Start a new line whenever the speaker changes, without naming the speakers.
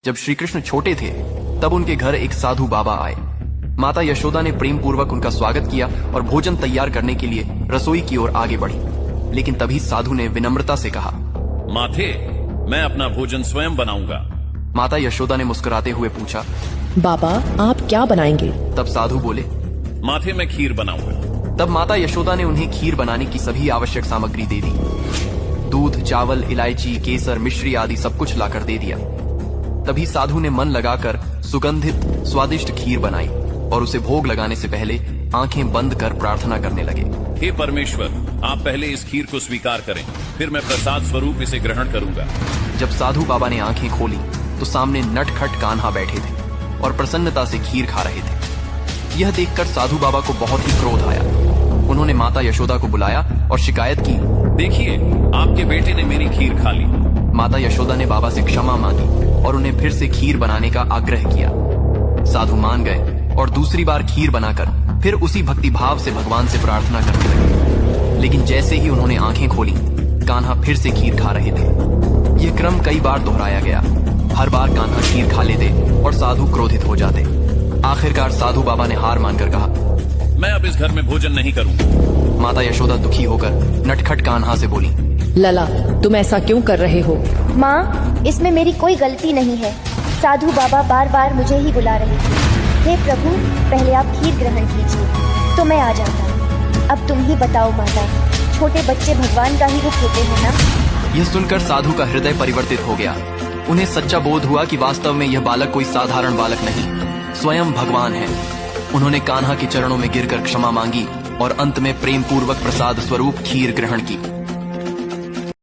जब श्री कृष्ण छोटे थे तब उनके घर एक साधु बाबा आए। माता यशोदा ने प्रेम पूर्वक उनका स्वागत किया और भोजन तैयार करने के लिए रसोई की ओर आगे बढ़ी। लेकिन तभी साधु ने विनम्रता से कहा,
माथे, मैं अपना भोजन स्वयं बनाऊंगा।
माता यशोदा ने मुस्कुराते हुए पूछा,
बाबा आप क्या बनाएंगे?
तब साधु बोले,
माथे, मैं खीर बनाऊंगा।
तब माता यशोदा ने उन्हें खीर बनाने की सभी आवश्यक सामग्री दे दी। दूध, चावल, इलायची, केसर, मिश्री आदि सब कुछ लाकर दे दिया। तभी साधु ने मन लगाकर सुगंधित स्वादिष्ट खीर बनाई और उसे भोग लगाने से पहले आंखें बंद कर प्रार्थना करने लगे।
हे परमेश्वर, आप पहले इस खीर को स्वीकार करें, फिर मैं प्रसाद स्वरूप इसे ग्रहण करूंगा।
जब साधु बाबा ने आंखें खोली तो सामने नटखट कान्हा बैठे थे और प्रसन्नता से खीर खा रहे थे। यह देखकर साधु बाबा को बहुत ही क्रोध आया। उन्होंने माता यशोदा को बुलाया और शिकायत की,
देखिए, आपके बेटे ने मेरी खीर खा ली।
माता यशोदा ने बाबा से क्षमा मांगी और उन्हें फिर से खीर बनाने का आग्रह किया। साधु मान गए और दूसरी बार खीर बनाकर फिर उसी भक्ति भाव से भगवान से प्रार्थना करने लगे। लेकिन जैसे ही उन्होंने आंखें खोली, कान्हा फिर से खीर खा रहे थे। यह क्रम कई बार दोहराया गया। हर बार कान्हा खीर खा लेते और साधु क्रोधित हो जाते। आखिरकार साधु बाबा ने हार मानकर कहा,
मैं अब इस घर में भोजन नहीं करूंगा।
माता यशोदा दुखी होकर नटखट कान्हा से बोली,
लला तुम ऐसा क्यों कर रहे हो?
माँ, इसमें मेरी कोई गलती नहीं है। साधु बाबा बार बार मुझे ही बुला रहे थे। हे प्रभु, पहले आप खीर ग्रहण कीजिए तो मैं आ जाता। अब तुम ही बताओ माता, छोटे बच्चे भगवान का ही रूप होते हैं ना?
यह सुनकर साधु का हृदय परिवर्तित हो गया। उन्हें सच्चा बोध हुआ कि वास्तव में यह बालक कोई साधारण बालक नहीं, स्वयं भगवान है। उन्होंने कान्हा के चरणों में गिरकर क्षमा मांगी और अंत में प्रेम पूर्वक प्रसाद स्वरूप खीर ग्रहण की।